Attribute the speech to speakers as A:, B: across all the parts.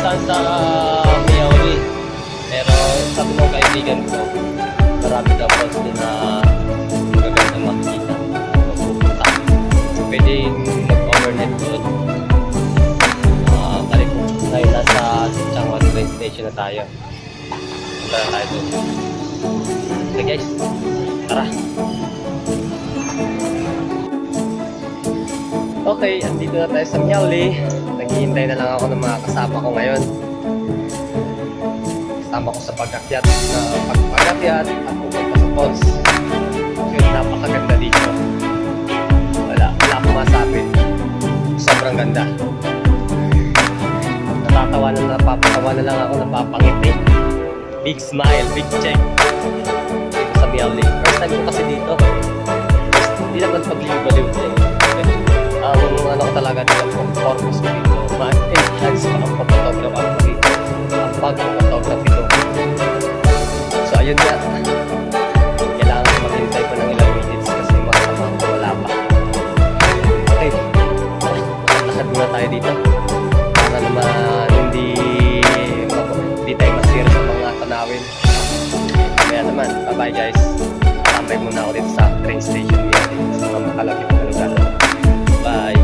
A: daan sa Miauli. Pero sabi ng kaibigan ko, marami daw falls doon na magaganda makikita. Pupunta. Pwede mag-overnight doon. Balik po ngayon nasa Changwon train station na tayo. Punta na tayo doon. Okay guys, tara! Okay, andito na tayo sa Miauli. Naghihintay na lang ako ng mga kasama ko ngayon. Kasama ko sa pag-akyat at pupunta sa falls. Yun, napakaganda dito. Wala akong masabi. Sobrang ganda. Napapatawa na lang ako, napapangiti. Big smile, big check. Dito sa Miauli. First time ko kasi dito. Hindi naman pagliw-baliw din. Ang ano ko talaga dito, purpose ko dito, ma-enhance pa ang pag-photograph ako dito, ang pag-photograph ito. So ayun nga, kailangan maghintay pa ng ilang minutes kasi makasama ko wala pa. Okay, lakad muna tayo dito para naman hindi tayo masira sa mga tanawin. Kaya naman, bye bye guys. Tambay muna ako dito sa train station dito sa mga makalapit na lugar. Bye.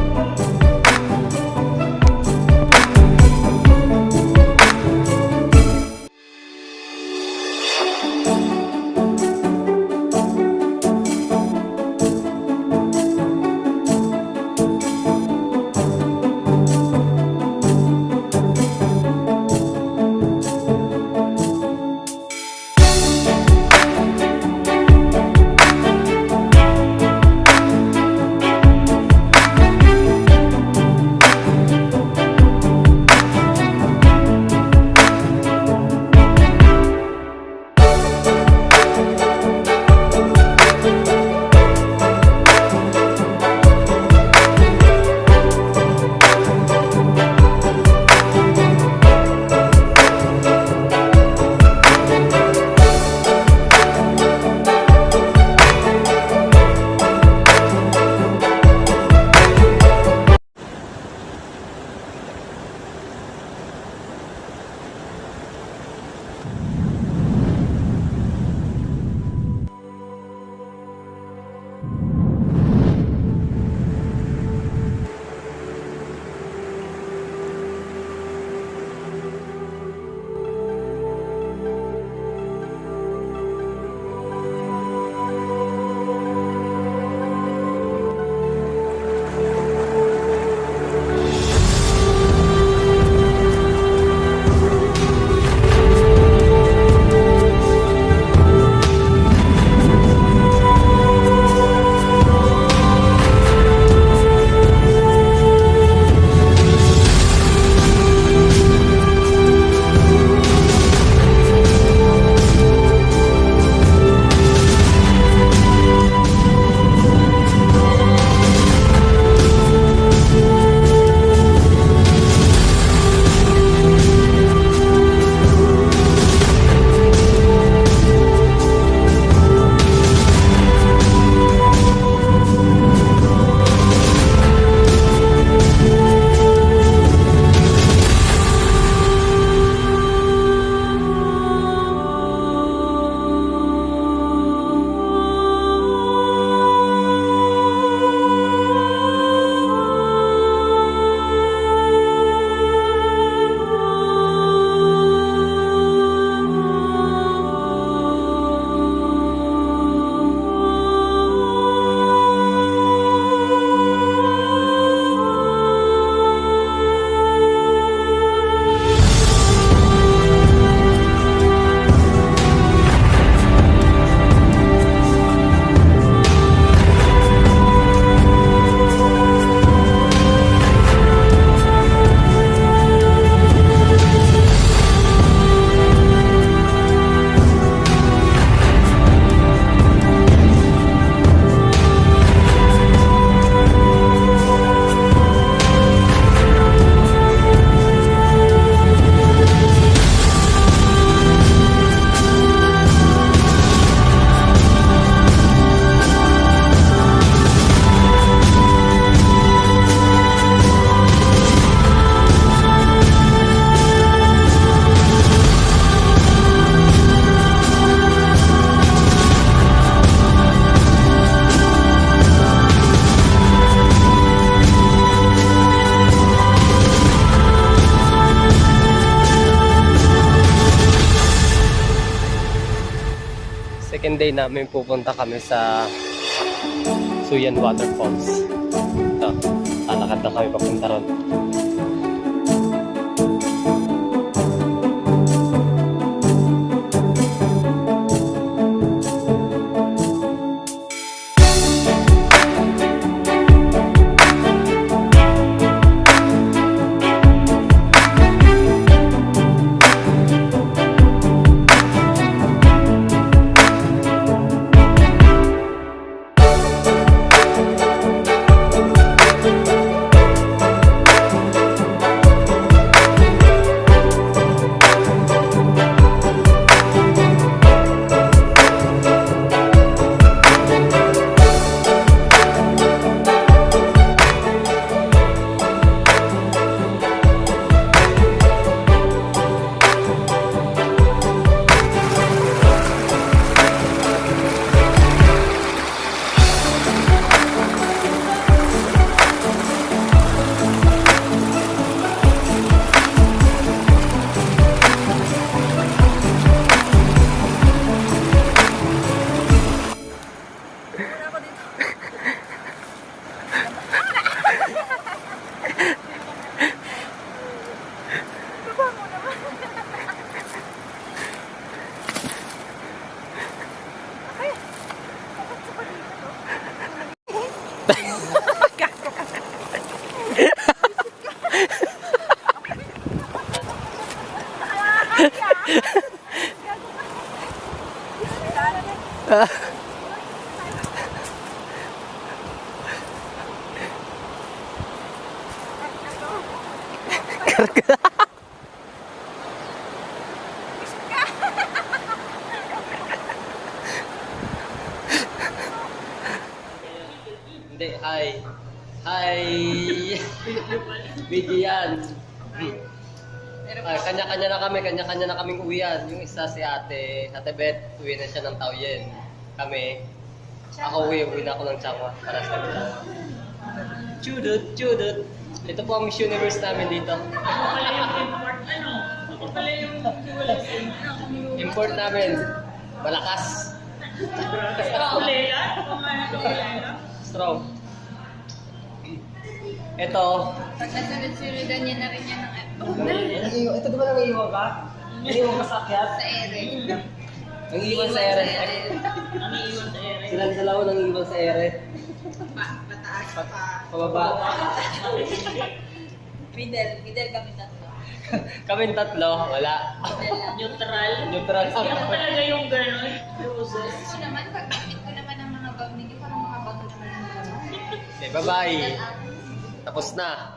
A: second day namin pupunta kami sa Suyan Waterfalls. Ito, lalakad na kami papunta ron. Hindi, hi. Hi. Video yan. Ay, kanya-kanya na kaming uwian. Yung isa si Ate Beth, uwi na siya ng Taoyuan. Kami, ako uwi na ako ng Changhua para sa kanila. Chudut. Ito po ang Miss Universe namin dito. Import namin. Malakas. Strong. Ito.
B: Pag nasunod-sunudan niya na rin yan ng
A: Ito di ba nangiiwan ka? Nangiiwan ka sa akyat?
B: sa ere.
A: Nangiiwan sa ere. Silang dalawa nangiiwan sa ere.
B: Pataas pa.
A: Pababa.
B: Middle kami tatlo.
A: Kaming tatlo, wala.
B: Neutral.
A: Neutral.
B: Talaga yung gano'n. Gusto naman, pag-gamit ko naman ang mga bag ninyo, parang mga bago naman ang gano'n.
A: Okay, bye-bye. Tapos na.